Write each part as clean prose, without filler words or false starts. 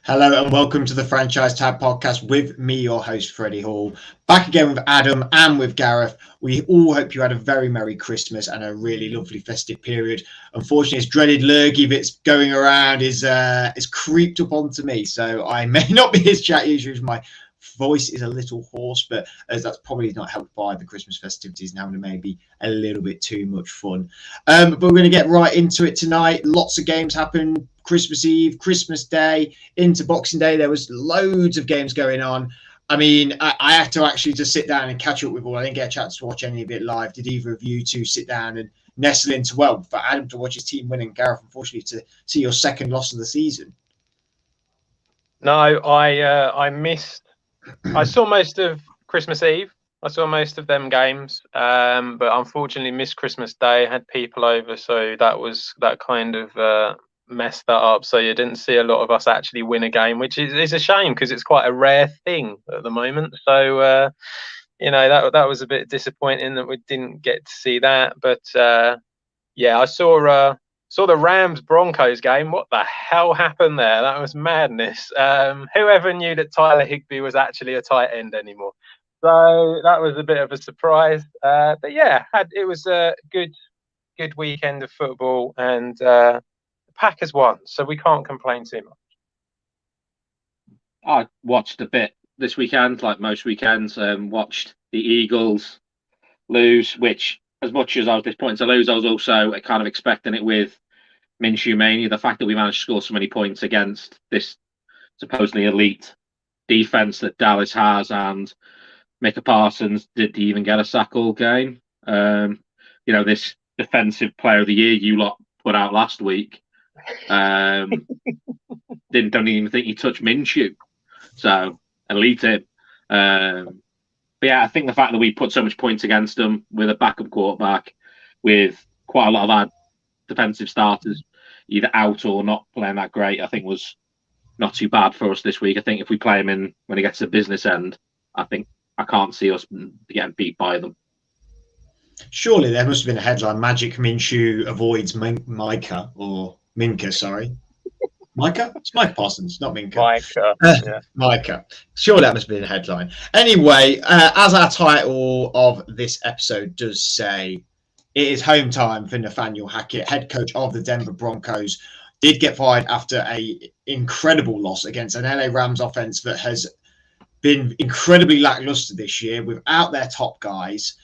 Hello and welcome to the Franchise Tag Podcast with me, your host, Freddie Hall. Back again with Adam and with Gareth. We all hope you had a very Merry Christmas and a really lovely festive period. Unfortunately, this dreaded lurgy that's going around is creeped up onto me, so I may not be as chatty as usual. My voice is a little hoarse, but as that's probably not helped by the Christmas festivities now and maybe a little bit too much fun. But we're going to get right into it tonight. Lots of games happen. Christmas Eve, Christmas Day, into Boxing Day. There was loads of games going on. I mean, I had to actually just sit down and catch up with all. I didn't get a chance to watch any of it live. Did either of you two sit down and nestle into, well, for Adam to watch his team win and Gareth, unfortunately, to see your second loss of the season? No, I missed. I saw most of Christmas Eve. I saw most of them games, but unfortunately missed Christmas Day. Had people over, so that kind of messed that up. So you didn't see a lot of us actually win a game, which is a shame because it's quite a rare thing at the moment. So that was a bit disappointing that we didn't get to see that. But I saw the Rams Broncos game. What the hell happened there? That was madness. Whoever knew that Tyler Higbee was actually a tight end anymore? So that was a bit of a surprise. But yeah, it was a good weekend of football, and the Packers won, so we can't complain too much. I watched a bit this weekend, like most weekends. Watched the Eagles lose, which, as much as I was disappointed to lose, I was also kind of expecting it with Minshew mania. The fact that we managed to score so many points against this supposedly elite defense that Dallas has, and Micah Parsons did even get a sack all game. This defensive player of the year you lot put out last week. Don't even think he touched Minshew, so elite him. But yeah, I think the fact that we put so much points against them with a backup quarterback, with quite a lot of our defensive starters either out or not playing that great, I think was not too bad for us this week. I think if we play him in when he gets to the business end, I can't see us getting beat by them. Surely there must have been a headline: Magic Minshew avoids Micah or Minka, sorry. Micah? It's Mike Parsons, not Minka. Micah. Sure, that must have been a headline. Anyway, as our title of this episode does say, it is home time for Nathaniel Hackett, head coach of the Denver Broncos. Did get fired after an incredible loss against an LA Rams offense that has been incredibly lackluster this year without their top guys.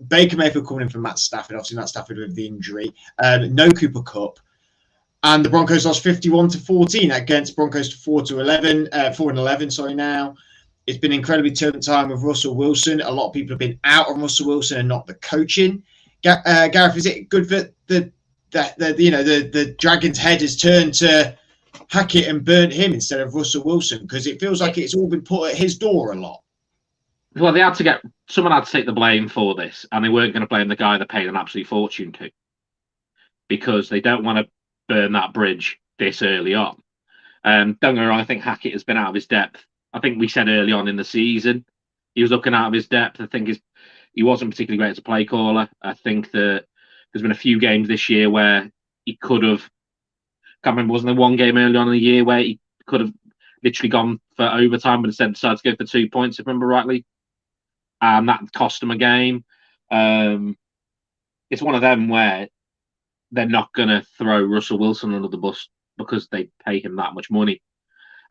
Baker Mayfield coming in for Matt Stafford, obviously Matt Stafford with the injury. No Cooper Kupp. And the Broncos lost 51-14 against Broncos 4-11. Sorry, now it's been an incredibly turbulent time with Russell Wilson. A lot of people have been out on Russell Wilson and not the coaching. Gareth, is it good that the Dragon's head has turned to Hackett and burnt him instead of Russell Wilson? Because it feels like it's all been put at his door a lot. Well, someone had to take the blame for this, and they weren't going to blame the guy they paid an absolute fortune to, because they don't want to burn that bridge this early on. Don't get me wrong, I think Hackett has been out of his depth. I think we said early on in the season he was looking out of his depth. I think he wasn't particularly great as a play caller. I think that there's been a few games this year where he could have, can't remember, wasn't there one game early on in the year where he could have literally gone for overtime, but instead decided to go for 2 points, if I remember rightly. And that cost him a game. It's one of them where they're not going to throw Russell Wilson under the bus because they pay him that much money.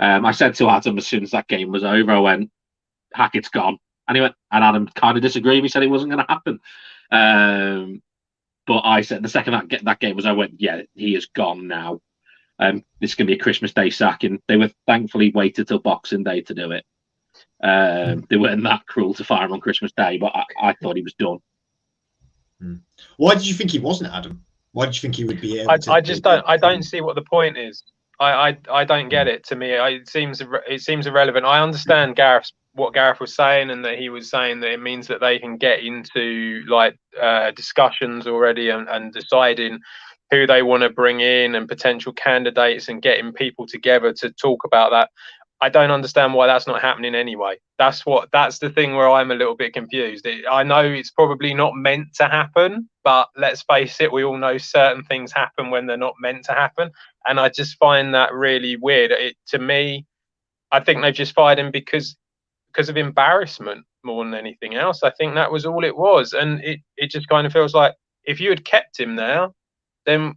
I said to Adam as soon as that game was over, I went, Hackett's gone. And he went, and Adam kind of disagreed. He said it wasn't going to happen. But I said the second that game was, I went, yeah, he is gone now. This is going to be a Christmas Day sack. And they were thankfully waited till Boxing Day to do it. They weren't that cruel to fire him on Christmas Day, but I thought he was done. Why did you think he wasn't, Adam? Why did you think he would be able to? I don't see what the point is. I don't get it. To me, it seems irrelevant. I understand what Gareth was saying, and that he was saying that it means that they can get into discussions already and deciding who they want to bring in and potential candidates and getting people together to talk about that. I don't understand why that's not happening anyway. That's the thing where I'm a little bit confused. I know it's probably not meant to happen, but let's face it, we all know certain things happen when they're not meant to happen. And I just find that really weird. To me, I think they've just fired him because of embarrassment more than anything else. I think that was all it was. And it just kind of feels like if you had kept him there, then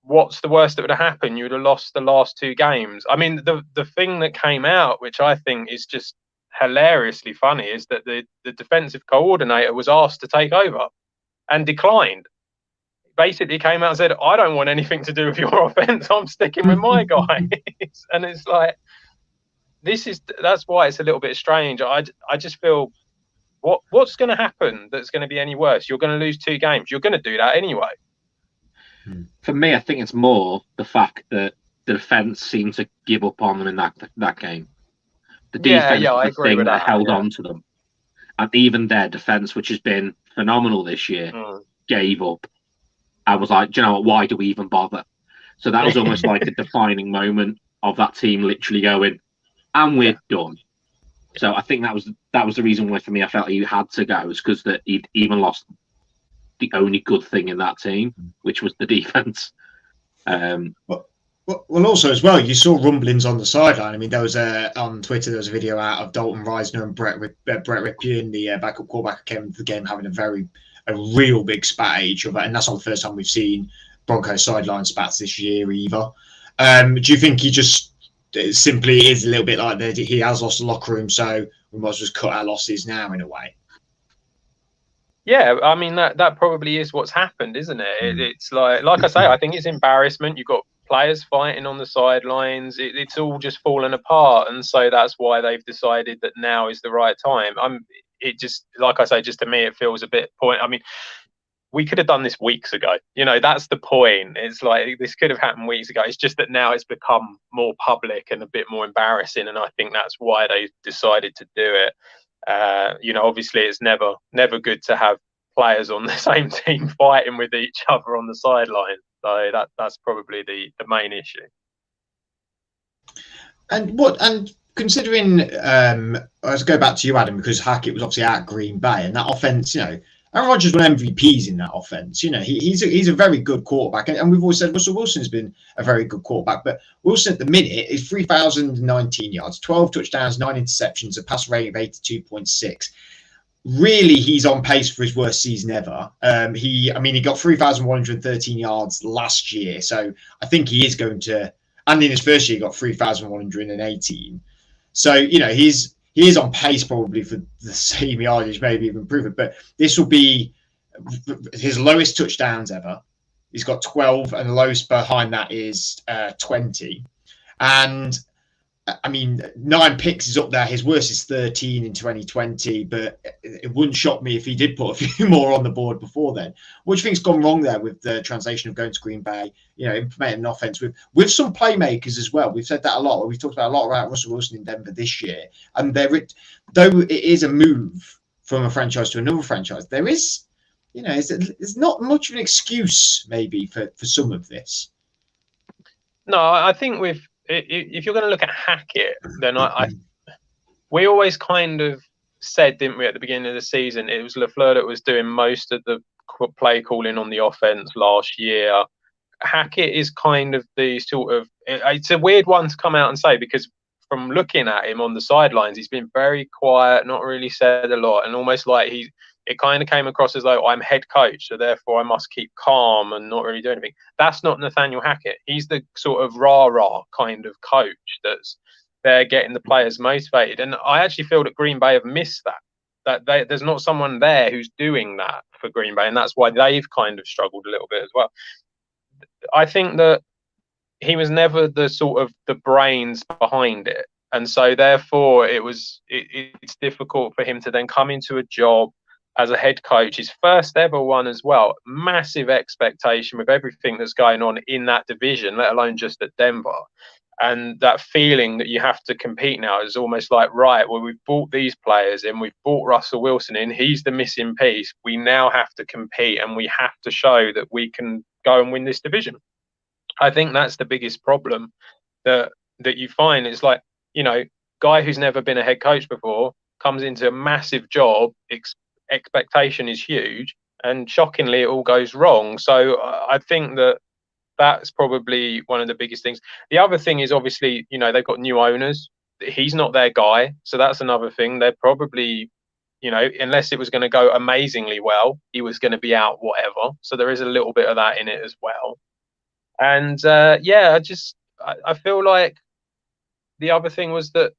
what's the worst that would have happened? You would have lost the last 2 games. I mean, the thing that came out, which I think is just hilariously funny, is that the defensive coordinator was asked to take over and declined. Basically came out and said, I don't want anything to do with your offense. I'm sticking with my guys. And it's like, that's why it's a little bit strange. I just feel, what's going to happen that's going to be any worse? You're going to lose 2 games. You're going to do that anyway. For me, I think it's more the fact that the defense seemed to give up on them in that game. The defense was the thing that held on to them. And even their defense, which has been phenomenal this year, gave up. I was like, do you know what? Why do we even bother? So that was almost like a defining moment of that team literally going, and we're done. So I think that was the reason why, for me, I felt he had to go, is because that he'd even lost the only good thing in that team, which was the defense. Well, also as well, you saw rumblings on the sideline. I mean, there was on Twitter, there was a video out of Dalton Reisner and Brett Ripien, the backup quarterback, who came into the game having a real big spat at each other, and that's not the first time we've seen Broncos sideline spats this year either. Do you think he just simply is a little bit like that? He has lost the locker room, so we might as well cut our losses now in a way? Yeah, I mean that probably is what's happened, isn't it? It's like I say, I think it's embarrassment. You've got players fighting on the sidelines. It's all just fallen apart, and so that's why they've decided that now is the right time. It just, like I say, just to me, it feels a bit point. I mean, we could have done this weeks ago. You know, that's the point. It's like this could have happened weeks ago. It's just that now it's become more public and a bit more embarrassing, and I think that's why they decided to do it. You know, obviously it's never good to have players on the same team fighting with each other on the sideline. So that's probably the main issue. And considering, let's go back to you, Adam, because Hackett was obviously at Green Bay, and that offense, you know, Aaron Rodgers won MVPs in that offense. You know, he's a very good quarterback, and we've always said Russell Wilson's been a very good quarterback. But Wilson at the minute is 3,019 yards, 12 touchdowns, 9 interceptions, a pass rating of 82.6. Really, he's on pace for his worst season ever. He got 3,113 yards last year, so I think he is going to. And in his first year, he got 3,118. So you know, he is on pace probably for the same yardage, maybe even improve it. But this will be his lowest touchdowns ever. He's got 12, and the lowest behind that is 20. And I mean, 9 picks is up there. His worst is 13 in 2020, but it wouldn't shock me if he did put a few more on the board before then. What do you think's gone wrong there with the translation of going to Green Bay? You know, implementing an offense with some playmakers as well. We've said that a lot. We've talked about a lot about Russell Wilson in Denver this year, and though it is a move from a franchise to another franchise, there is, you know, there's not much of an excuse maybe for some of this. No, I think if you're going to look at Hackett, then we always kind of said, didn't we, at the beginning of the season, it was LaFleur that was doing most of the play calling on the offense last year. Hackett is kind of the sort of, it's a weird one to come out and say, because from looking at him on the sidelines, he's been very quiet, not really said a lot, and almost like it kind of came across as though I'm head coach, so therefore I must keep calm and not really do anything. That's not Nathaniel Hackett. He's the sort of rah-rah kind of coach that's there getting the players motivated. And I actually feel that Green Bay have missed that. There's not someone there who's doing that for Green Bay, and that's why they've kind of struggled a little bit as well. I think that he was never the sort of the brains behind it. And so therefore it's difficult for him to then come into a job as a head coach, his first ever one as well. Massive expectation with everything that's going on in that division, let alone just at Denver. And that feeling that you have to compete now is almost like, right, well, we've brought these players in, we've brought Russell Wilson in, he's the missing piece. We now have to compete, and we have to show that we can go and win this division. I think that's the biggest problem that you find. It's like, guy who's never been a head coach before comes into a massive job, expectation is huge, and shockingly it all goes wrong. So I think that's probably one of the biggest things. The other thing is obviously, they've got new owners. He's not their guy, so that's another thing. They're probably, unless it was going to go amazingly well, he was going to be out whatever. So there is a little bit of that in it as well. And I feel like the other thing was that,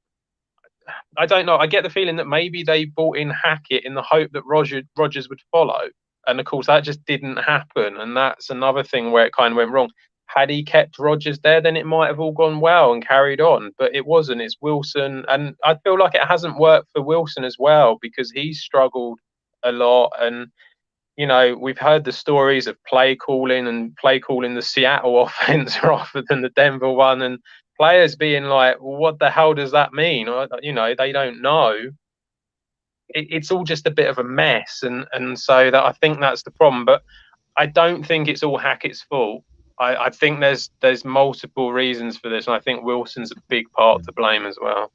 I don't know, I get the feeling that maybe they brought in Hackett in the hope that Rodgers would follow. And of course, that just didn't happen. And that's another thing where it kind of went wrong. Had he kept Rodgers there, then it might have all gone well and carried on. But it wasn't. It's Wilson. And I feel like it hasn't worked for Wilson as well, because he's struggled a lot. And, we've heard the stories of play calling the Seattle offense rather than the Denver one. And players being like, well, what the hell does that mean? They don't know. It's all just a bit of a mess, and so that I think that's the problem. But I don't think it's all Hackett's fault. I think there's multiple reasons for this, and I think Wilson's a big part to blame as well.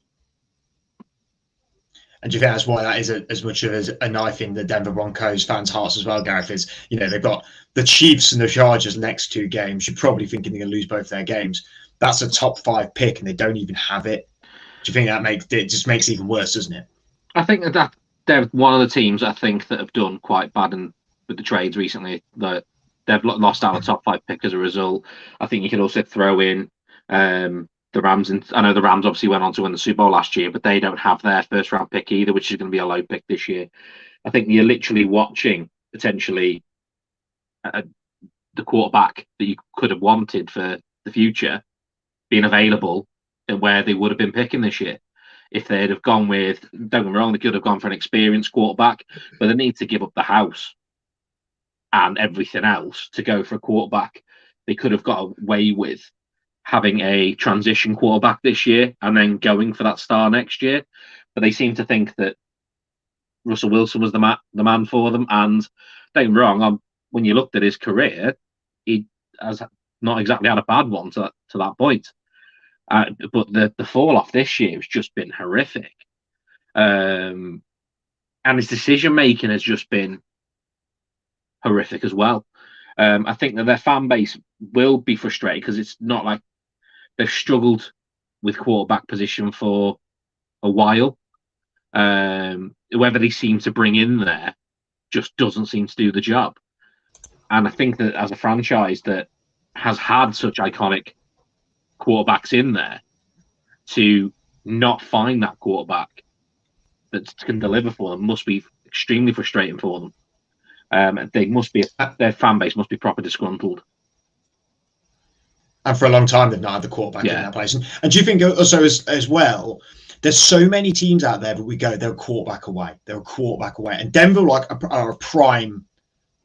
And do you think that's why that is as much of a knife in the Denver Broncos fans' hearts as well, Gareth? Is they've got the Chiefs and the Chargers next 2 games. You're probably thinking they're going to lose both their games. That's a top 5 pick, and they don't even have it. Do you think that makes it even worse, doesn't it? I think that they're one of the teams I think that have done quite bad with the trades recently. That they've lost out a top 5 pick as a result. I think you could also throw in the Rams. And I know the Rams obviously went on to win the Super Bowl last year, but they don't have their first round pick either, which is going to be a low pick this year. I think you're literally watching potentially the quarterback that you could have wanted for the future being available and where they would have been picking this year. If they'd have gone with, don't get me wrong, they could have gone for an experienced quarterback, but they need to give up the house and everything else to go for a quarterback. They could have got away with having a transition quarterback this year and then going for that star next year. But they seem to think that Russell Wilson was the man for them. And don't get me wrong, when you looked at his career, he has not exactly had a bad one to that point. But the fall off this year has just been horrific. And his decision making has just been horrific as well. I think that their fan base will be frustrated because it's not like they've struggled with quarterback position for a while. Whoever they seem to bring in there just doesn't seem to do the job. And I think that as a franchise that has had such iconic quarterbacks in there, to not find that quarterback that can deliver for them must be extremely frustrating for them. Their fan base must be proper disgruntled. And for a long time, they've not had the quarterback in that place. And do you think also as well, there's so many teams out there, but we go, they're a quarterback away. They're a quarterback away. And Denver are a prime,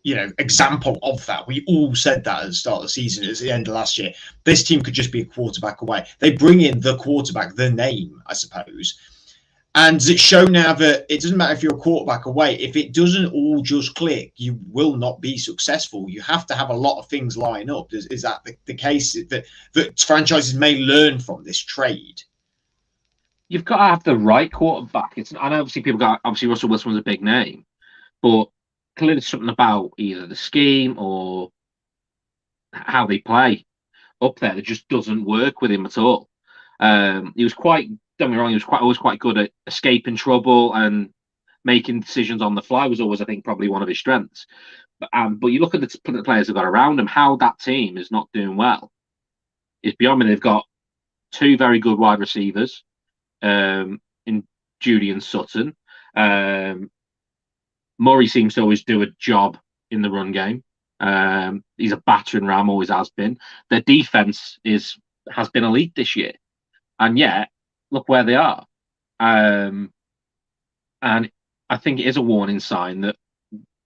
example of that. We all said that at the start of the season, at the end of last year. This team could just be a quarterback away. They bring in the quarterback, the name, I suppose. And it's shown now that it doesn't matter if you're a quarterback away. If it doesn't all just click, you will not be successful. You have to have a lot of things line up. Is that the case that franchises may learn from this trade? You've got to have the right quarterback. I know obviously Russell Wilson was a big name, but clearly something about either the scheme or how they play up there that just doesn't work with him at all. He was quite, don't get me wrong, he was always quite good at escaping trouble and making decisions on the fly was always, I think, probably one of his strengths. But you look at the players they've got around him, how that team is not doing well is beyond me. They've got 2 very good wide receivers in Judy and Sutton. Murray seems to always do a job in the run game. He's a battering ram, always has been. Their defense has been elite this year, and yet look where they are. And I think it is a warning sign that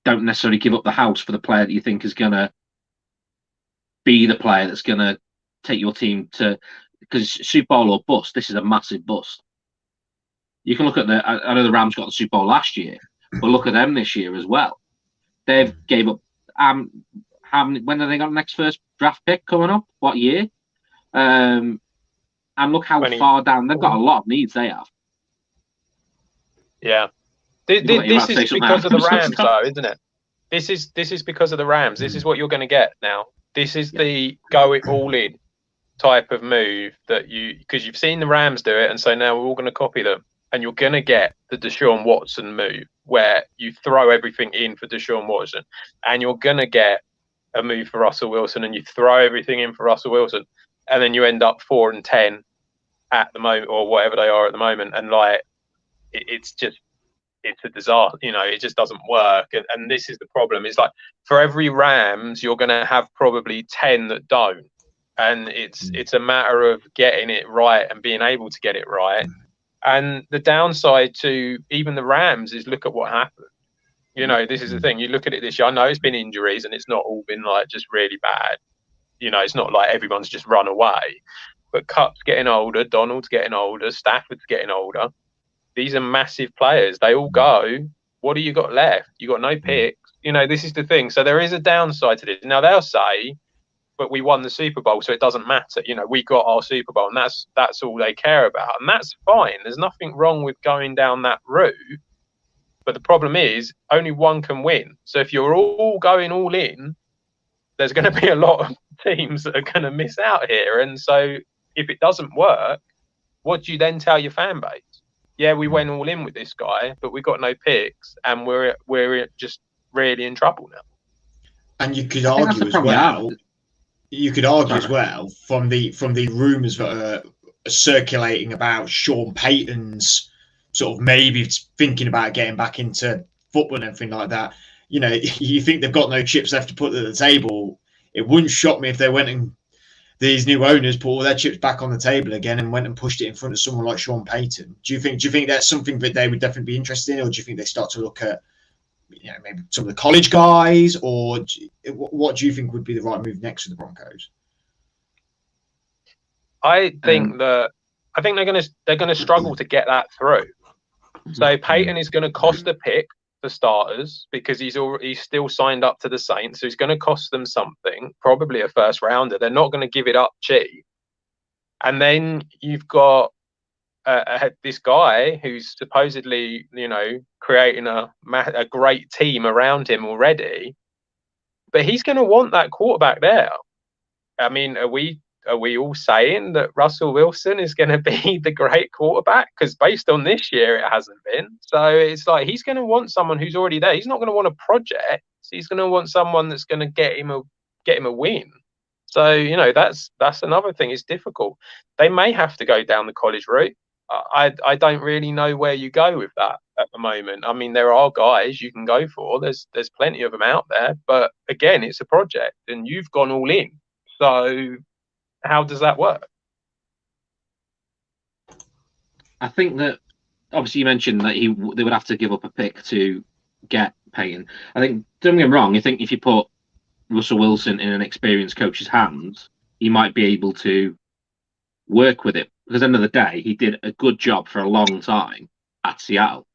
don't necessarily give up the house for the player that you think is going to be the player that's going to take your team to, because Super Bowl or bust. This is a massive bust. You can look at I know the Rams got the Super Bowl last year, but look at them this year as well. They've gave up. When have they got the next first draft pick coming up? What year? And look how far down they've got. A lot of needs they have. Yeah, this is because of the Rams, though, isn't it? This is because of the Rams. This is what you're going to get now. This is the go it all in type of move because you've seen the Rams do it, and so now we're all going to copy them. And you're going to get the Deshaun Watson move where you throw everything in for Deshaun Watson, and you're going to get a move for Russell Wilson, and you throw everything in for Russell Wilson, and then you end up 4-10 at the moment, or whatever they are at the moment, and like it's a disaster. It just doesn't work, and this is the problem. It's like for every Rams, you're going to have probably 10 that don't, and it's a matter of getting it right and being able to get it right. And the downside to even the Rams is look at what happened. This is the thing. You look at it this year. I know it's been injuries and it's not all been like just really bad. It's not like everyone's just run away. But Kupp's getting older, Donald's getting older, Stafford's getting older. These are massive players. They all go. What do you got left? You got no picks. This is the thing. So there is a downside to this. Now they'll say, but we won the Super Bowl, so it doesn't matter. We got our Super Bowl, and that's all they care about, and that's fine. There's nothing wrong with going down that route. But the problem is, only one can win. So if you're all going all in, there's going to be a lot of teams that are going to miss out here. And so if it doesn't work, what do you then tell your fan base? Yeah, we went all in with this guy, but we got no picks, and we're just really in trouble now. And you could argue as well. You could argue as well from the rumours that are circulating about Sean Payton's sort of maybe thinking about getting back into football and everything like that. You think they've got no chips left to put at the table. It wouldn't shock me if they went and these new owners put all their chips back on the table again and went and pushed it in front of someone like Sean Payton. Do you think that's something that they would definitely be interested in, or do you think they start to look at maybe some of the college guys, or what do you think would be the right move next for the Broncos? I think they're going to struggle to get that through. So Payton is going to cost a pick for starters because he's still signed up to the Saints, so he's going to cost them something, probably a first rounder. They're not going to give it up cheap. And then you've got this guy who's supposedly, creating a great team around him already, but he's going to want that quarterback there. I mean, are we all saying that Russell Wilson is going to be the great quarterback? Because based on this year, it hasn't been. So it's like he's going to want someone who's already there. He's not going to want a project. He's going to want someone that's going to get him a win. So that's another thing. It's difficult. They may have to go down the college route. I don't really know where you go with that at the moment. I mean, there are guys you can go for. There's plenty of them out there. But again, it's a project, and you've gone all in. So how does that work? I think that obviously you mentioned that they would have to give up a pick to get Payton. I think, don't get me wrong, I think if you put Russell Wilson in an experienced coach's hands, he might be able to work with it. Because at the end of the day, he did a good job for a long time at Seattle.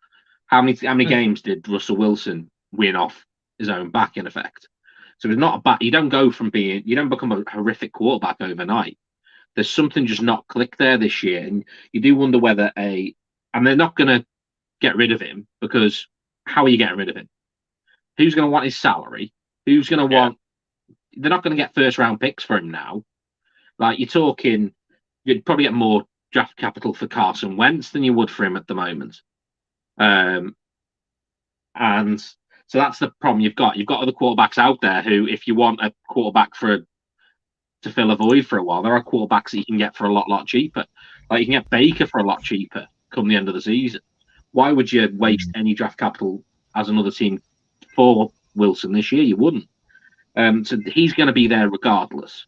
How many games did Russell Wilson win off his own back, in effect? So it's not a bad. You don't become a horrific quarterback overnight. There's something just not clicked there this year, and you do wonder whether and they're not going to get rid of him, because how are you getting rid of him? Who's going to want his salary? Who's going to want? They're not going to get first round picks for him now. Like, you're talking, you'd probably get more draft capital for Carson Wentz than you would for him at the moment. And so that's the problem you've got. You've got other quarterbacks out there who, if you want a quarterback to fill a void for a while, there are quarterbacks that you can get for a lot cheaper. Like, you can get Baker for a lot cheaper come the end of the season. Why would you waste any draft capital as another team for Wilson this year? You wouldn't. So he's going to be there regardless.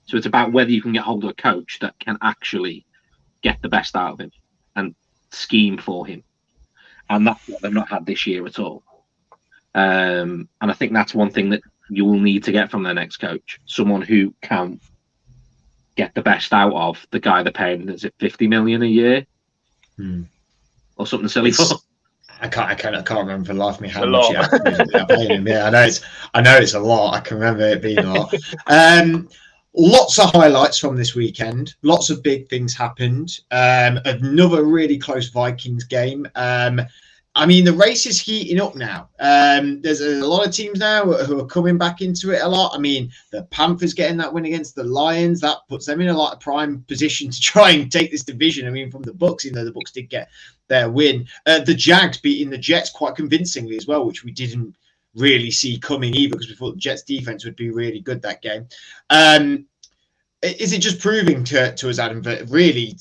So it's about whether you can get hold of a coach that can actually get the best out of him and scheme for him. And that's what they've not had this year at all. And I think that's one thing that you will need to get from their next coach. Someone who can get the best out of the guy they're paying, is it $50 million a year? Or something silly for? I can't remember for the life of me how much they're paying him. Yeah, I know it's a lot. I can remember it being a lot. Lots of highlights from this weekend. Lots of big things happened. Another really close Vikings game. I mean, the race is heating up now. There's a lot of teams now who are coming back into it a lot. I mean, the Panthers getting that win against the Lions, that puts them in a lot of prime position to try and take this division. I mean, from the Bucs, the Bucs did get their win. The Jags beating the Jets quite convincingly as well, which we didn't really see coming either, because we thought the Jets defense would be really good that game. Is it just proving to us, Adam, that really,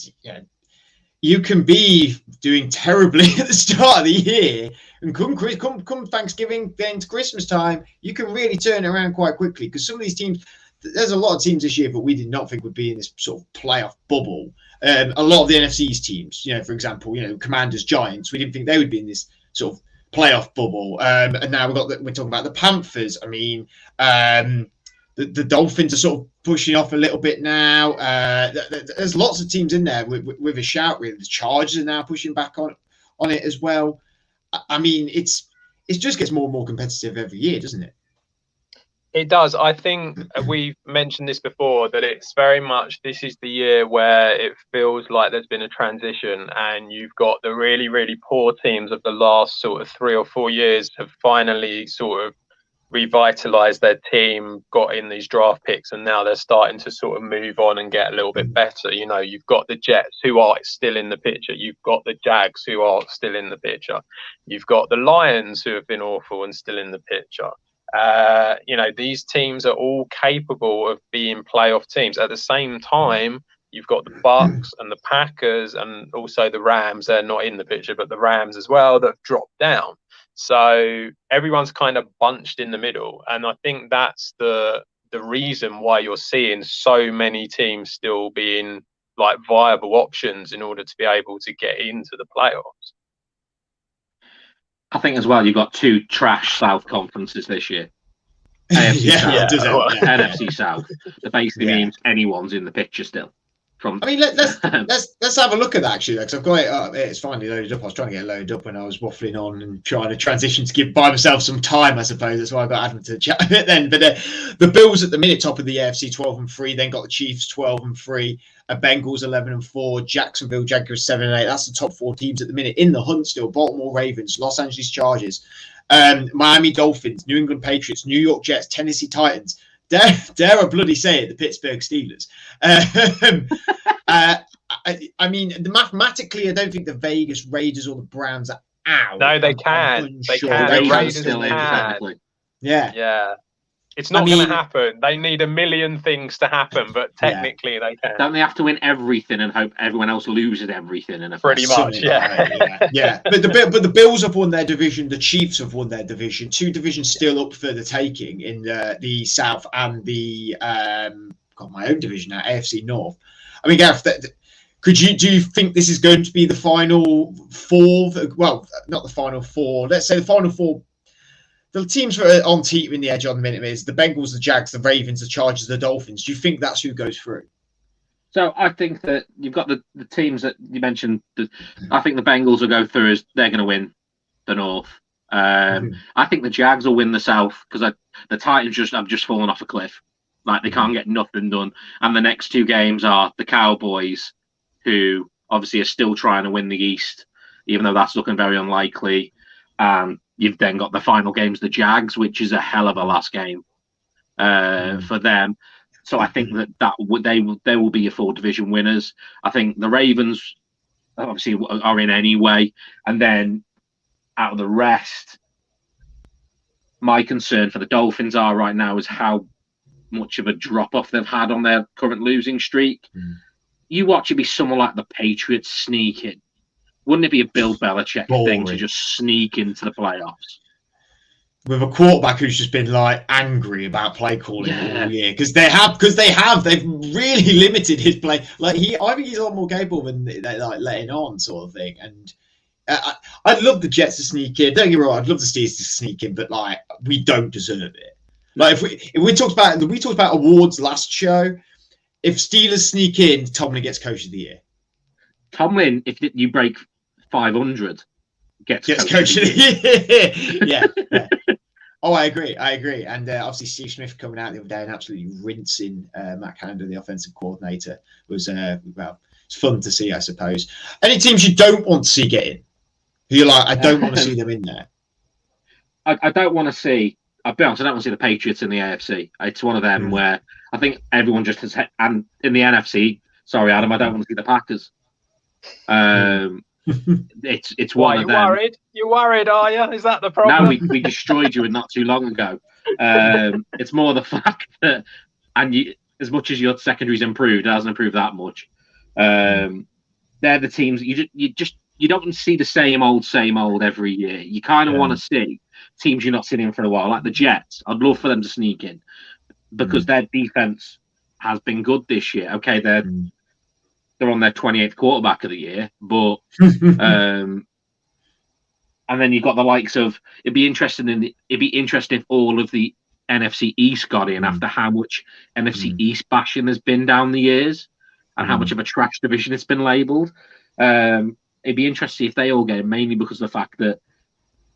you can be doing terribly at the start of the year, and come Thanksgiving, then to Christmas time, you can really turn it around quite quickly? Because some of these teams, there's a lot of teams this year that we did not think would be in this sort of playoff bubble. A lot of the NFC's teams, for example, Commanders, Giants, we didn't think they would be in this sort of playoff bubble. And now we're talking about the Panthers. I mean, the Dolphins are sort of pushing off a little bit now. There's lots of teams in there with a shout. Really, the Chargers are now pushing back on it as well. I mean, it just gets more and more competitive every year, doesn't it? It does. I think we've mentioned this before, that it's very much, this is the year where it feels like there's been a transition, and you've got the really, really poor teams of the last sort of 3 or 4 years have finally sort of revitalized their team, got in these draft picks, and now they're starting to sort of move on and get a little bit better. You've got the Jets, who are still in the picture. You've got the Jags, who are still in the picture. You've got the Lions, who have been awful and still in the picture. These teams are all capable of being playoff teams. At the same time, you've got the Bucs and the Packers, and also the Rams. They're not in the picture, but the Rams as well, that have dropped down. So everyone's kind of bunched in the middle. And I think that's the reason why you're seeing so many teams still being like viable options in order to be able to get into the playoffs. I think as well, you've got 2 trash South conferences this year. AFC South, NFC South. That basically means anyone's in the picture still. Let's have a look at that, actually, because I've got it. It's finally loaded up. I was trying to get it loaded up when I was waffling on and trying to transition to buy myself some time, I suppose. That's why I got Adam to chat a bit then. But the Bills at the minute, top of the AFC, 12-3. Then got the Chiefs, 12-3. Bengals, 11-4. Jacksonville Jaguars, 7-8. That's the top 4 teams at the minute in the hunt still. Baltimore Ravens, Los Angeles Chargers, Miami Dolphins, New England Patriots, New York Jets, Tennessee Titans. Dare I bloody say it, the Pittsburgh Steelers. I mean, mathematically, I don't think the Vegas Raiders or the Browns are out. No, they can. They can. The Raiders can. Yeah. It's not going to happen. They need a million things to happen, but technically they can. Don't they have to win everything and hope everyone else loses everything? Pretty much, yeah. But the Bills have won their division. The Chiefs have won their division. 2 divisions still up for the taking in the South and the got my own division now, AFC North. I mean, Gareth, do you think this is going to be the final 4? Well, not the final 4. Let's say the final 4. The teams that are on teetering the edge on the minute is the Bengals, the Jags, the Ravens, the Chargers, the Dolphins. Do you think that's who goes through? So I think that you've got the teams that you mentioned. I think the Bengals will go through as they're going to win the North. I think the Jags will win the South, because the Titans have just fallen off a cliff. Like, they can't get nothing done. And the next 2 games are the Cowboys, who obviously are still trying to win the East, even though that's looking very unlikely. You've then got the final games, the Jags, which is a hell of a last game for them. So I think they will be your 4 division winners. I think the Ravens obviously are in anyway. And then out of the rest, my concern for the Dolphins are right now is how much of a drop-off they've had on their current losing streak. You watch it be someone like the Patriots sneak in. Wouldn't it be a Bill Belichick thing to just sneak into the playoffs? With a quarterback who's just been like angry about play calling all year, because they've really limited his play. Like, I think he's a lot more capable than they like letting on, sort of thing. And I'd love the Jets to sneak in. Don't get me wrong, I'd love the Steelers to sneak in, but like, we don't deserve it. Like, if we talked about awards last show, if Steelers sneak in, Tomlin gets Coach of the Year. Tomlin, if you break 500, gets Coach of the Year. Yeah. Oh, I agree. And obviously, Steve Smith coming out the other day and absolutely rinsing Matt Canada, the offensive coordinator, was it's fun to see, I suppose. Any teams you don't want to see get in? Who you're like, I don't want to see them in there. I don't want to see. I'll be honest, I don't want to see the Patriots in the AFC. It's one of them where I think everyone just has. And in the NFC, sorry, Adam, I don't want to see the Packers. It's one of them. You worried, are you? Is that the problem? No, we destroyed you not too long ago. It's more the fact that, as much as your secondary's improved, it hasn't improved that much. They're the teams you don't see the same old every year. You kind of want to see teams you're not seeing in for a while, like the Jets. I'd love for them to sneak in because their defense has been good this year. Okay, they're on their 28th quarterback of the year, but and then you've got the likes of it'd be interesting if all of the NFC East got in after how much NFC East bashing there's been down the years and how much of a trash division it's been labelled. It'd be interesting if they all get in, mainly because of the fact that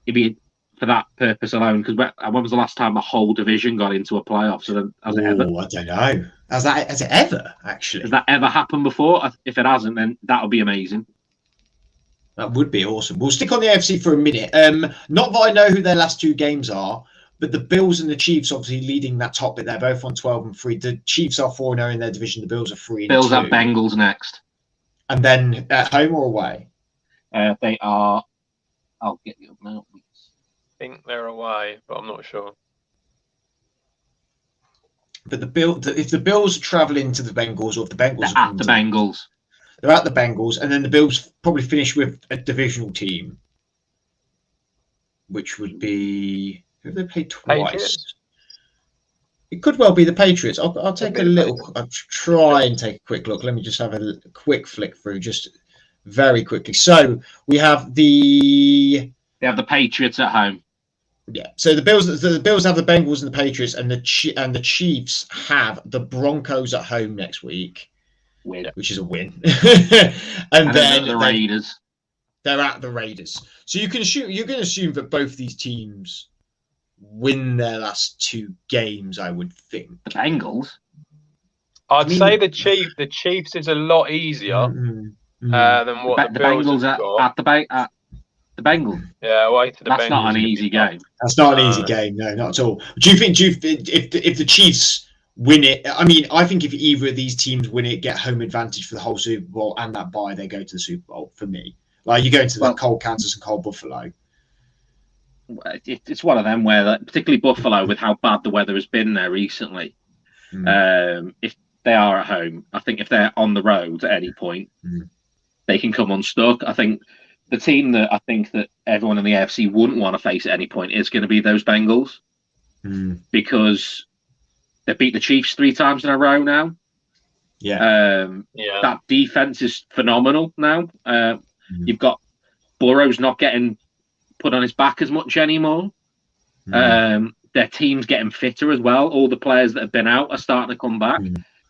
it'd be for that purpose alone. Because when was the last time a whole division got into a playoff? So has it ever? I don't know. Has it ever actually? Has that ever happened before? If it hasn't, then that'll be amazing. That would be awesome. We'll stick on the AFC for a minute. Not that I know who their last two games are, but the Bills and the Chiefs obviously leading that top bit. They're both on 12-3. The Chiefs are 4-0 in their division. The Bills are 3-2. Bills have Bengals next. And then at home or away? They are. I'll get you up now. I think they're away, but I'm not sure. But if the Bills travel into the Bengals, or if the Bengals are at the Bengals, they're at the Bengals, and then the Bills probably finish with a divisional team, which would be who have they played twice? Patriots? It could well be the Patriots. I'll take I'll try and take a quick look. Let me just have a quick flick through, just very quickly. So we have they have the Patriots at home. Yeah. So the Bills have the Bengals and the Patriots, and the Chiefs have the Broncos at home next week, which is a win. and then the Raiders. They're at the Raiders. So you can assume that both these teams win their last two games, I would think. The Bengals? I'd say the Chiefs is a lot easier than what the Bengals at the Bengals. Yeah, away to the Bengals. That's not an easy game. That's not an easy game, no, not at all. Do you think if the Chiefs win it, I mean, I think if either of these teams win it, get home advantage for the whole Super Bowl and that bye, they go to the Super Bowl for me. Like you go into the cold Kansas and cold Buffalo. It's one of them where, particularly Buffalo, with how bad the weather has been there recently, if they are at home, I think if they're on the road at any point, they can come unstuck. I think the team that everyone in the AFC wouldn't want to face at any point is going to be those Bengals because they beat the Chiefs 3 times in a row now. That defense is phenomenal now. You've got Burrow's not getting put on his back as much anymore. Their team's getting fitter as well. All the players that have been out are starting to come back.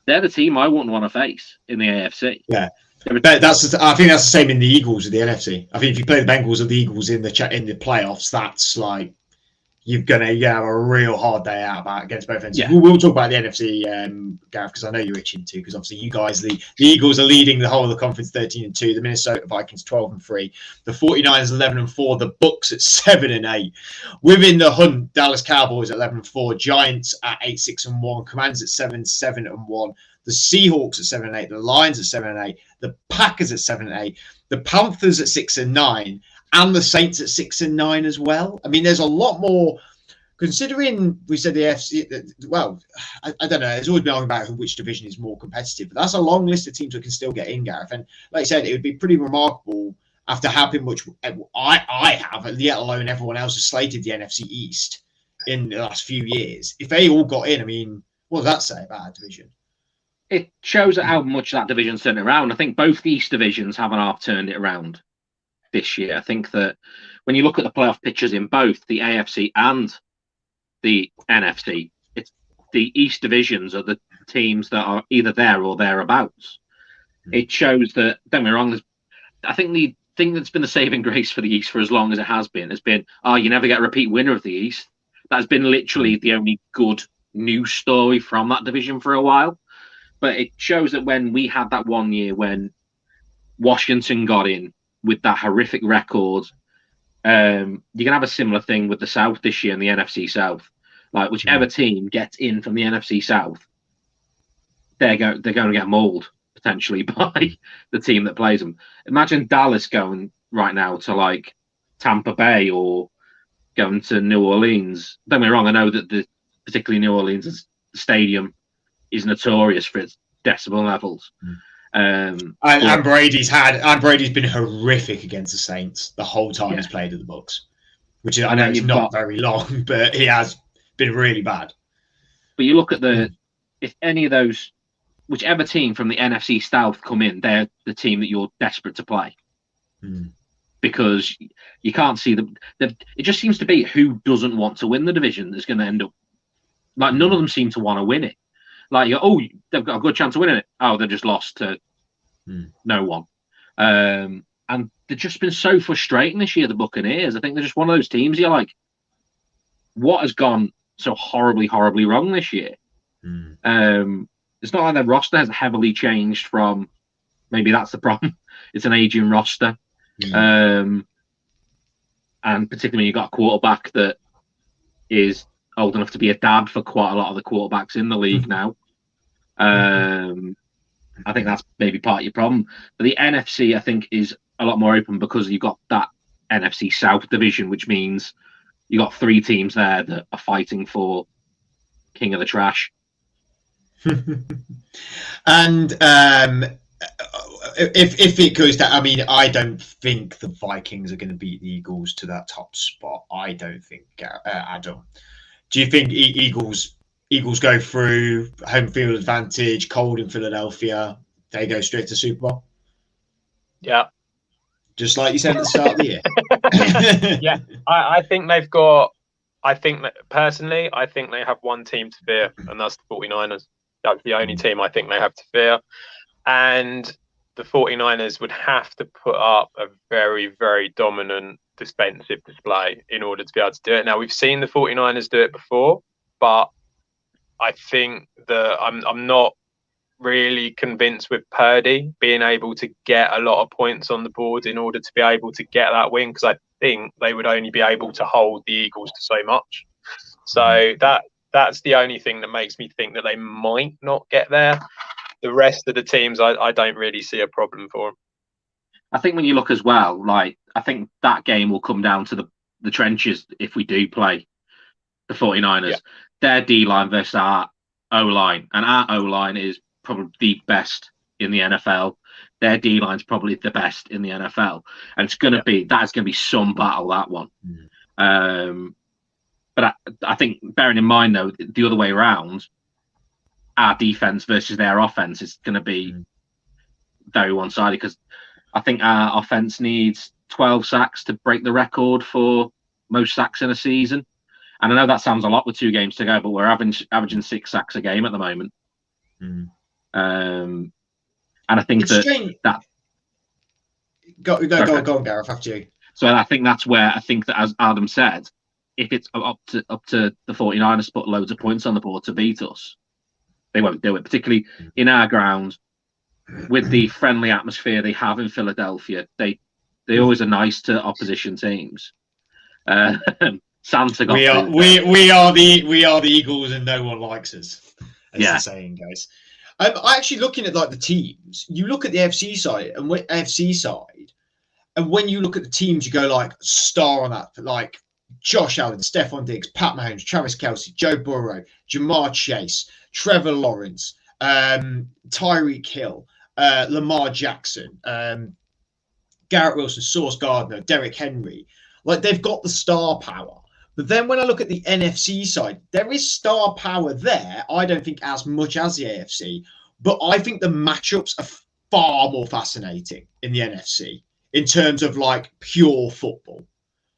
They're the team I wouldn't want to face in the AFC. Yeah. I think that's the same in the Eagles of the NFC. I think if you play the Bengals or the Eagles in the playoffs, that's like you're gonna have a real hard day out against both ends. Yeah. We'll talk about the NFC, Gareth, because I know you're itching to. Because obviously you guys, the Eagles are leading the whole of the conference 13-2. The Minnesota Vikings 12-3. The 49ers 11-4. The Bucks at 7-8. Within the hunt, Dallas Cowboys at 11-4. Giants at 8-6-1. Commanders at 7-7-1. The Seahawks at 7-8. The Lions at 7-8. The Packers at 7-8. The Panthers at 6-9. And the Saints at 6-9 as well. I mean, there's a lot more. Considering we said the AFC, well, I don't know. There's always been arguing about which division is more competitive, but that's a long list of teams that can still get in, Gareth. And like I said, it would be pretty remarkable after having much I have, let alone everyone else has slated the NFC East in the last few years. If they all got in, I mean, what does that say about our division? It shows how much that division's turned around. I think both the East divisions have turned it around this year. I think that when you look at the playoff pictures in both the AFC and the NFC, it's the East divisions are the teams that are either there or thereabouts. It shows that, don't get me wrong, I think the thing that's been the saving grace for the East for as long as it has been, you never get a repeat winner of the East. That's been literally the only good news story from that division for a while. But it shows that when we had that 1 year when Washington got in with that horrific record, you're gonna have a similar thing with the South this year in the NFC South. Like whichever team gets in from the NFC South, they're going to get mauled potentially by the team that plays them. Imagine Dallas going right now to like Tampa Bay or going to New Orleans. Don't get me wrong, I know that particularly New Orleans stadium is notorious for its decibel levels. And Brady's been horrific against the Saints the whole time he's played at the Bucs, which I know it's not very long, but he has been really bad. But you look at if any of those, whichever team from the NFC South come in, they're the team that you're desperate to play. Because you can't see them. It just seems to be who doesn't want to win the division that's going to end up. Like none of them seem to want to win it. Like they've got a good chance of winning it. Oh, they just lost to no one. And they've just been so frustrating this year, the Buccaneers. I think they're just one of those teams. You're like, what has gone so horribly, horribly wrong this year? It's not like their roster has heavily changed from. Maybe that's the problem. It's an aging roster. And particularly when you've got a quarterback that is old enough to be a dad for quite a lot of the quarterbacks in the league now. I think that's maybe part of your problem. But the NFC, I think, is a lot more open because you've got that NFC South division, which means you've got 3 teams there that are fighting for King of the Trash. And if it goes down, I mean, I don't think the Vikings are going to beat the Eagles to that top spot. I don't think, Adam. Do you think Eagles go through home field advantage, cold in Philadelphia, they go straight to Super Bowl? Yeah. Just like you said at the start of the year. Yeah. I think they've got, I think they have one team to fear, and that's the 49ers. That's the only team I think they have to fear. And the 49ers would have to put up a very, very dominant defensive display in order to be able to do it. Now, we've seen the 49ers do it before, but I think that I'm not really convinced with Purdy being able to get a lot of points on the board in order to be able to get that win, because I think they would only be able to hold the Eagles to so much. So that's the only thing that makes me think that they might not get there. The rest of the teams, I don't really see a problem for them. I think when you look as well, like I think that game will come down to the trenches if we do play the 49ers. Yeah. Their D-line versus our O-line. And our O-line is probably the best in the NFL. Their D-line is probably the best in the NFL. And it's going to be, that's going to be some battle, that one. But I think, bearing in mind, though, the other way around, our defense versus their offense is going to be very one-sided, because I think our offense needs 12 sacks to break the record for most sacks in a season. And I know that sounds a lot with 2 games to go, but we're averaging 6 sacks a game at the moment. And I think that go on, Gareth, after you. So I think that's where I think that, as Adam said, if it's up to the 49ers to put loads of points on the board to beat us, they won't do it, particularly in our ground with the friendly atmosphere they have in Philadelphia. They always are nice to opposition teams. Santa got we are the Eagles and no one likes us, as the saying goes. I'm actually looking at like the teams. You look at the AFC side, and when you look at the teams, you go like star on that, like Josh Allen, Stephon Diggs, Pat Mahomes, Travis Kelce, Joe Burrow, Jamar Chase, Trevor Lawrence, Tyreek Hill, Lamar Jackson, Garrett Wilson, Sauce Gardner, Derrick Henry. Like, they've got the star power. But then when I look at the NFC side, there is star power there. I don't think as much as the AFC, but I think the matchups are far more fascinating in the NFC in terms of like pure football.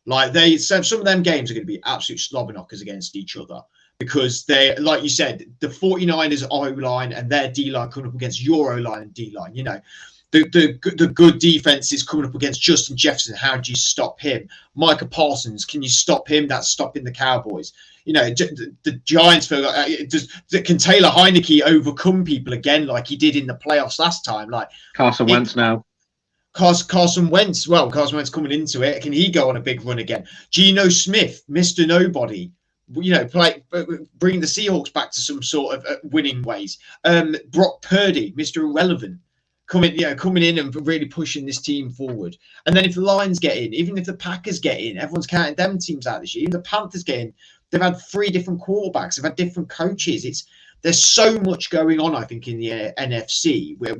Like some of them games are going to be absolute slobber knockers against each other, because they, like you said, the 49ers O-line and their D-line coming up against your O-line and D-line. You know, the good defense is coming up against Justin Jefferson. How do you stop him? Micah Parsons, can you stop him? That's stopping the Cowboys. the Giants feel like can Taylor Heineke overcome people again like he did in the playoffs last time? Like Carson Wentz now. Carson Wentz. Well, Carson Wentz coming into it. Can he go on a big run again? Geno Smith, Mr. Nobody. Bring the Seahawks back to some sort of winning ways. Brock Purdy, Mr. Irrelevant, coming in and really pushing this team forward. And then if the Lions get in, even if the Packers get in, everyone's counting them teams out this year. Even the Panthers get in. They've had 3 different quarterbacks. They've had different coaches. There's so much going on, I think, in the NFC where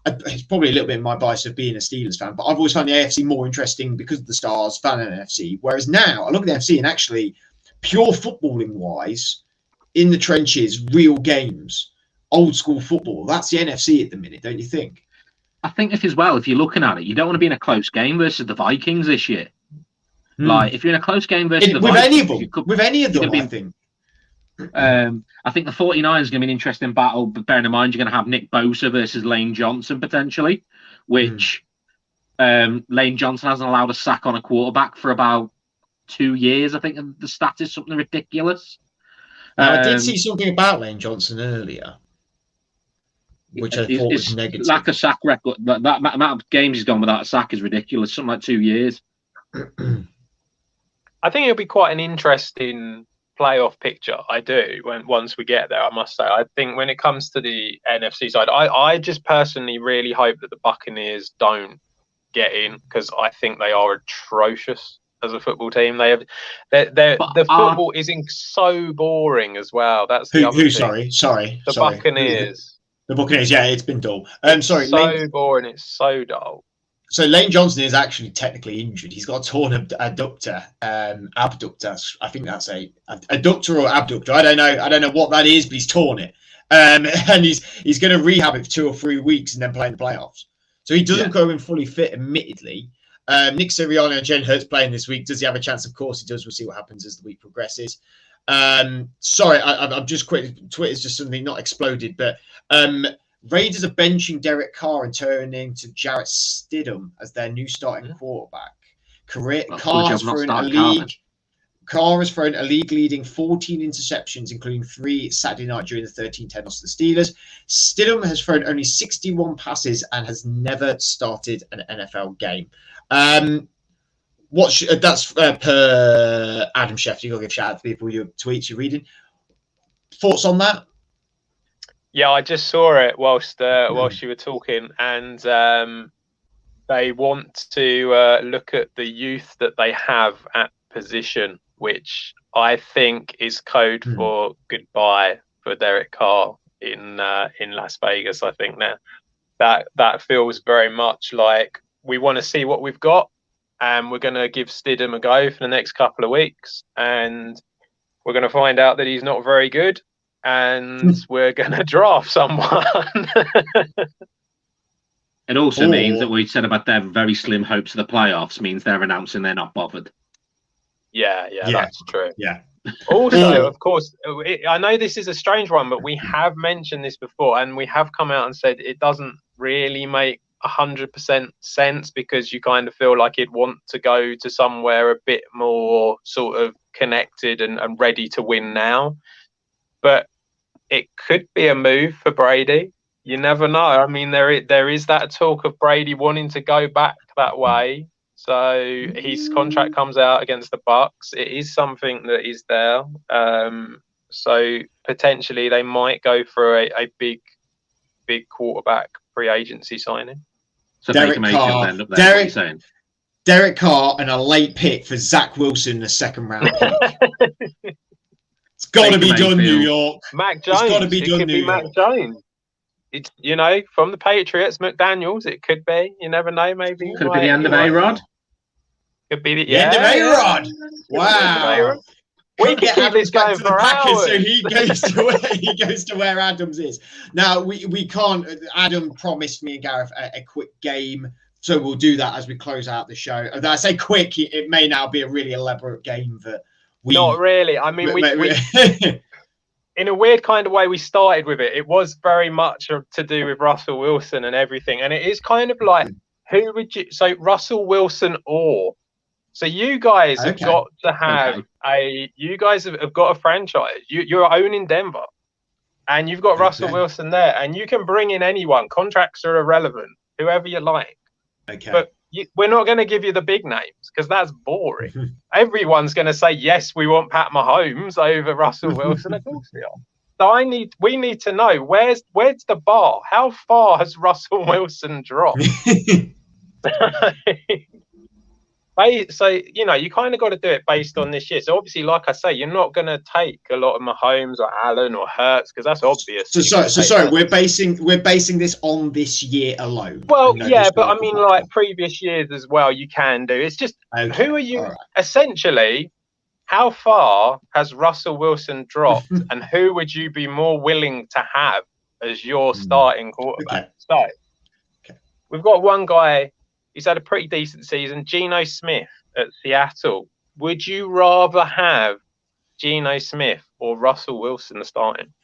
it's probably a little bit of my bias of being a Steelers fan, but I've always found the AFC more interesting because of the stars fan of the NFC. Whereas now I look at the NFC and actually pure footballing wise, in the trenches, real games, old school football. That's the NFC at the minute, don't you think? I think if you're looking at it, you don't want to be in a close game versus the Vikings this year. Like if you're in a close game versus the Vikings, with any of them, I think. I think the 49ers is going to be an interesting battle, but bearing in mind you're going to have Nick Bosa versus Lane Johnson potentially, which Lane Johnson hasn't allowed a sack on a quarterback for about 2 years. I think the stat is something ridiculous. I did see something about Lane Johnson earlier, which I thought was negative. Lack of sack record. That amount of games he's gone without a sack is ridiculous. Something like 2 years. I think it'll be quite an interesting playoff picture. I do once we get there, I must say. I think when it comes to the NFC side, I just personally really hope that the Buccaneers don't get in, because I think they are atrocious as a football team. The football is so boring as well. That's the other thing. Sorry. Buccaneers. The Buccaneers, yeah, it's been dull. Boring. It's so dull. So Lane Johnson is actually technically injured. He's got a torn abductor. I think that's a adductor or abductor. I don't know what that is, but he's torn it. And he's going to rehab it for 2 or 3 weeks and then play in the playoffs. So he doesn't go in fully fit, admittedly. Nick Sirianni and Jen Hurts playing this week. Does he have a chance? Of course he does. We'll see what happens as the week progresses. Sorry, I'm just quick. Twitter's just something not exploded, but Raiders are benching Derek Carr and turning to Jarrett Stidham as their new starting quarterback. Carr has thrown a league-leading 14 interceptions, including 3 Saturday night during the 13-10 loss to the Steelers. Stidham has thrown only 61 passes and has never started an NFL game. That's per Adam Schefter. You'll give a shout out to people, your tweets you're reading. Thoughts on that? Yeah, I just saw it whilst you were talking, and they want to look at the youth that they have at position, which I think is code for goodbye for Derek Carr in Las Vegas. I think that feels very much like we want to see what we've got, and we're going to give Stidham a go for the next couple of weeks, and we're going to find out that he's not very good. And we're going to draft someone. It also means that we said about their very slim hopes of the playoffs means they're announcing they're not bothered. Yeah, that's true. Yeah. Also, of course, I know this is a strange one, but we have mentioned this before, and we have come out and said it doesn't really make 100% sense, because you kind of feel like you'd want to go to somewhere a bit more sort of connected and ready to win now. But it could be a move for Brady. You never know. I mean, there is that talk of Brady wanting to go back that way. So his contract comes out against the Bucks. It is something that is there. So potentially they might go for a big quarterback free agency signing. So Derek Carr, end up there, Derek Carr and a late pick for Zach Wilson, the 2nd round pick. It's got to be done, New York. Mac Jones. It's got to be done, New York. Mac Jones. It's, from the Patriots, McDaniels. It could be. You never know. Maybe could be the end of A-Rod. Could be the end of A-Rod. Wow. We can keep this going for hours. So he goes to where Adams is. Now we can't. Adam promised me and Gareth a quick game, so we'll do that as we close out the show. As I say quick, it may now be a really elaborate game that. Not really. I mean, we in a weird kind of way, we started with it. It was very much to do with Russell Wilson and everything. And it is kind of like, who would you... So Russell Wilson or So you guys have got to have you guys have got a franchise. You're owning Denver, and you've got Russell Wilson there, and you can bring in anyone. Contracts are irrelevant, whoever you like. Okay. But we're not going to give you the big names because that's boring. Everyone's going to say, yes, we want Pat Mahomes over Russell Wilson. Of course we are. So we need to know where's the bar? How far has Russell Wilson dropped? So, you know, you kind of got to do it based on this year. So obviously, like I say, you're not going to take a lot of Mahomes or Allen or Hurts because that's obvious. So sorry, we're basing this on this year alone. Well, yeah, but I mean, like previous years as well, you can do. It's just who are you essentially? How far has Russell Wilson dropped, and who would you be more willing to have as your starting quarterback? So we've got one guy. He's had a pretty decent season. Geno Smith at Seattle. Would you rather have Geno Smith or Russell Wilson starting?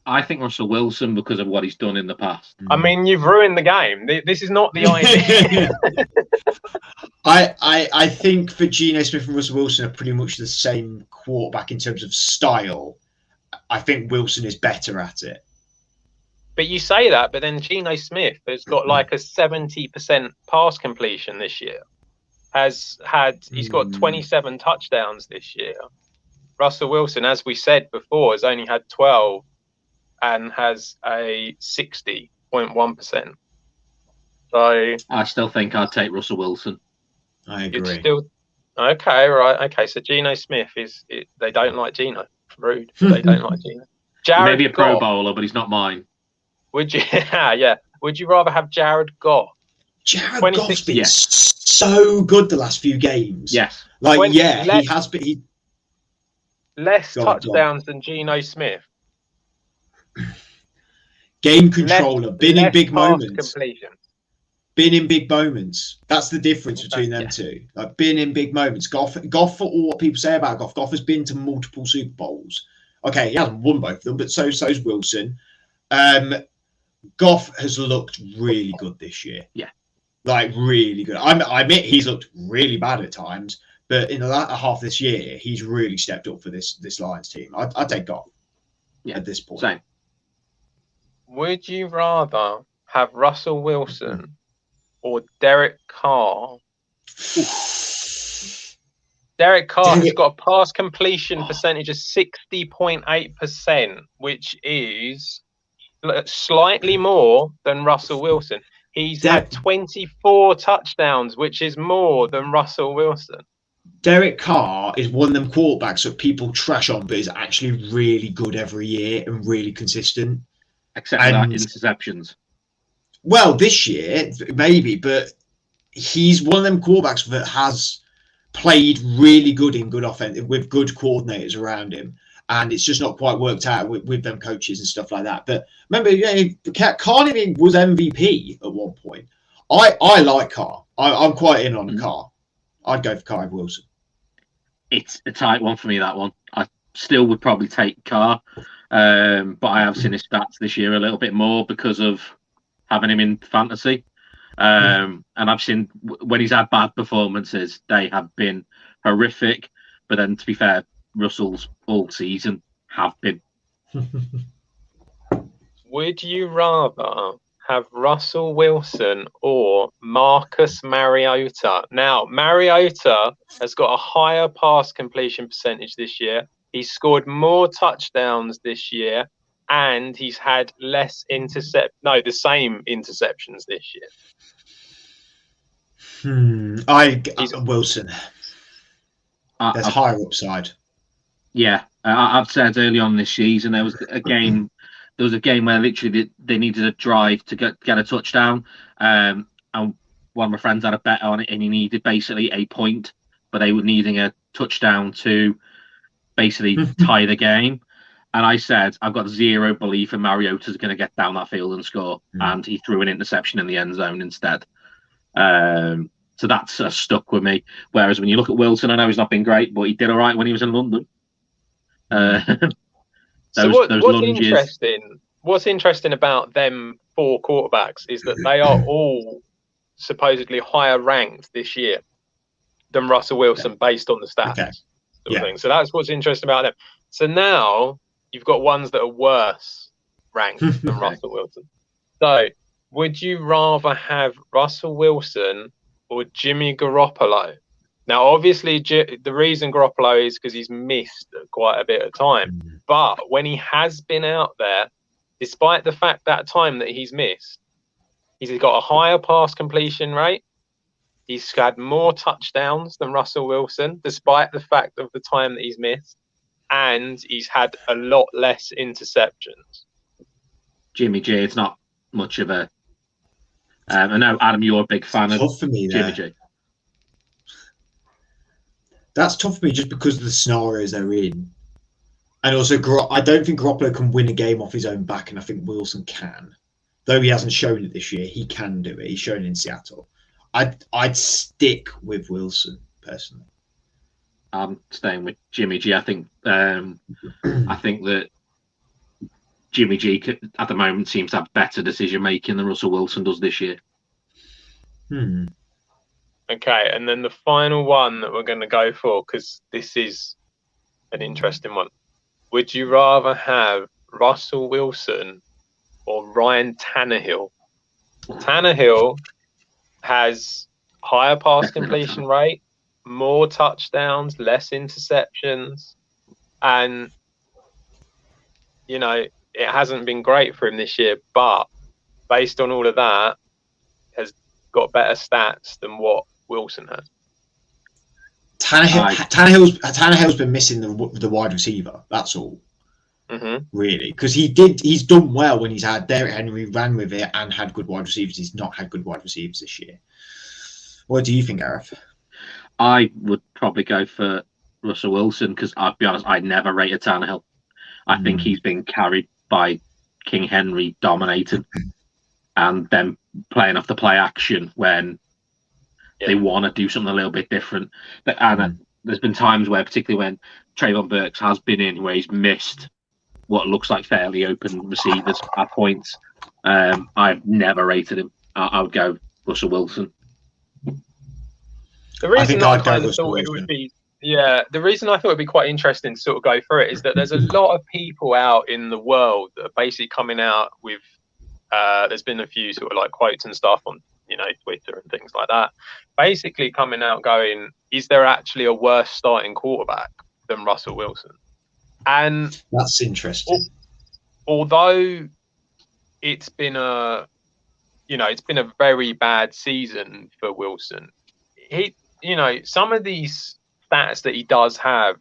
I think Russell Wilson because of what he's done in the past. I mean, you've ruined the game. This is not the idea. I think for Geno Smith and Russell Wilson are pretty much the same quarterback in terms of style. I think Wilson is better at it. But you say that, but then Geno Smith has got like a 70% pass completion this year. He's got 27 touchdowns this year. Russell Wilson, as we said before, has only had 12 and has a 60.1%. So I still think I'd take Russell Wilson. I agree. Okay, right. Okay, so Geno Smith they don't like Geno. Rude. They don't like Geno. Maybe a Pro Bowler, but he's not mine. Would you? Yeah. Would you rather have Jared Goff? Jared Goff's been so good the last few games. Yes. He has been. Less touchdowns than Geno Smith. Game controller. Been in big moments. Completion. Been in big moments. That's the difference between them two. Like been in big moments. Goff, for all what people say about Goff has been to multiple Super Bowls. Okay, he hasn't won both of them, but so's Wilson. Goff has looked really good this year. Yeah. Like really good. I admit he's looked really bad at times, but in the latter half this year, he's really stepped up for this Lions team. I'd take Goff at this point. Same. Would you rather have Russell Wilson or Derek Carr? Derek Carr has got a pass completion percentage of 60.8%, which is slightly more than Russell Wilson. He's had 24 touchdowns, which is more than Russell Wilson. Derek Carr is one of them quarterbacks that people trash on, but is actually really good every year and really consistent. Except for that interceptions. Well, this year, maybe, but he's one of them quarterbacks that has played really good in good offense with good coordinators around him. And it's just not quite worked out with them coaches and stuff like that. But remember, Carr was MVP at one point. I like Carr. I'm quite in on Carr. I'd go for Carr over Wilson. It's a tight one for me, that one. I still would probably take Carr. But I have seen his stats this year a little bit more because of having him in fantasy. And I've seen when he's had bad performances, they have been horrific. But then, to be fair, Russell's all season have been. Would you rather have Russell Wilson or Marcus Mariota? Now, Mariota has got a higher pass completion percentage this year. He's scored more touchdowns this year, and he's had the same interceptions this year. Wilson. There's higher upside. Yeah, I've said early on this season there was a game where literally they needed a drive to get a touchdown, and one of my friends had a bet on it, and he needed basically a point, but they were needing a touchdown to basically tie the game. And I said, I've got zero belief in Mariota's going to get down that field and score, and he threw an interception in the end zone instead. So that's stuck with me. Whereas when you look at Wilson, I know he's not been great, but he did all right when he was in London. What's interesting about them 4 quarterbacks is that they are all supposedly higher ranked this year. than Russell Wilson based on the stats. Okay. Sort of thing. So that's what's interesting about them. So now you've got ones that are worse ranked than Russell Wilson. So would you rather have Russell Wilson or Jimmy Garoppolo? Now, obviously, the reason Garoppolo is because he's missed quite a bit of time. But when he has been out there, despite the fact that time that he's missed, he's got a higher pass completion rate. He's had more touchdowns than Russell Wilson, despite the fact of the time that he's missed. And he's had a lot less interceptions. Jimmy G, it's not much of a... I know, Adam, you're a big fan of tough for me Jimmy G. That's tough for me just because of the scenarios they're in. And also, I don't think Garoppolo can win a game off his own back, and I think Wilson can. Though he hasn't shown it this year, he can do it. He's shown it in Seattle. I'd stick with Wilson, personally. I'm staying with Jimmy G. I think that Jimmy G at the moment seems to have better decision making than Russell Wilson does this year. Okay, and then the final one that we're going to go for, because this is an interesting one. Would you rather have Russell Wilson or Ryan Tannehill? Tannehill has higher pass completion rate, more touchdowns, less interceptions, and you know, it hasn't been great for him this year, but based on all of that, has got better stats than what Wilson has. Tannehill's been missing the wide receiver. That's all, really, because he's done well when he's had Derrick Henry, ran with it, and had good wide receivers. He's not had good wide receivers this year. What do you think, Gareth? I would probably go for Russell Wilson because I'll be honest, I never rated Tannehill. I think he's been carried by King Henry dominating and then playing off the play action when they want to do something a little bit different. And there's been times where, particularly when Trayvon Burks has been in, where he's missed what looks like fairly open receivers at points. I've never rated him. I would go Russell Wilson. The reason I kind of thought it would be, the reason I thought it'd be quite interesting to sort of go through it is that there's a lot of people out in the world that are basically coming out with, there's been a few sort of like quotes and stuff on, you know, Twitter and things like that, basically coming out going, is there actually a worse starting quarterback than Russell Wilson? And that's interesting. Although it's been a very bad season for Wilson, you know, some of these stats that he does have,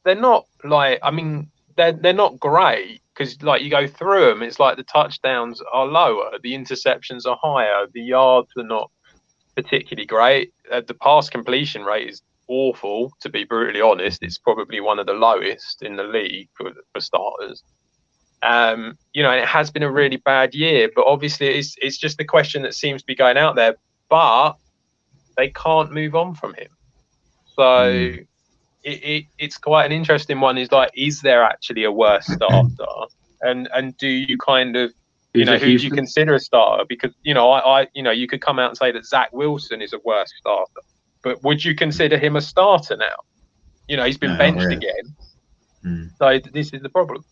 they're not like, I mean, they're not great because like you go through them, it's like the touchdowns are lower, the interceptions are higher, the yards are not particularly great. The pass completion rate is awful, to be brutally honest. It's probably one of the lowest in the league for starters. You know, and it has been a really bad year, but obviously it's just the question that seems to be going out there, but they can't move on from him. So it's quite an interesting one. Is like, is there actually a worse starter? And do you kind of, you know, who do you consider a starter? Because, you know, I you know, you could come out and say that Zach Wilson is a worse starter, but would you consider him a starter now? You know, he's been benched again. So this is the problem.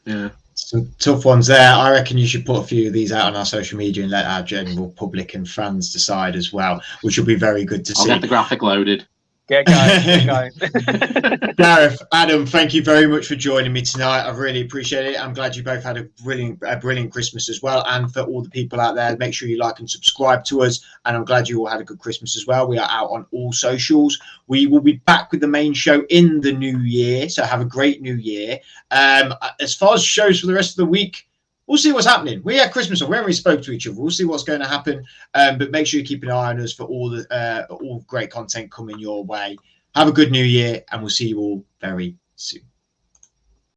Yeah. Some tough ones there. I reckon you should put a few of these out on our social media and let our general public and fans decide as well, which will be very good to see. I'll get the graphic loaded. Get going. Gareth, Adam, thank you very much for joining me tonight. I really appreciate it. I'm glad you both had a brilliant Christmas as well. And for all the people out there, make sure you like and subscribe to us. And I'm glad you all had a good Christmas as well. We are out on all socials. We will be back with the main show in the new year. So have a great new year. As far as shows for the rest of the week, we'll see what's happening. We had Christmas, we haven't really spoke to each other. We'll see what's going to happen. But make sure you keep an eye on us for all great content coming your way. Have a good new year, and we'll see you all very soon.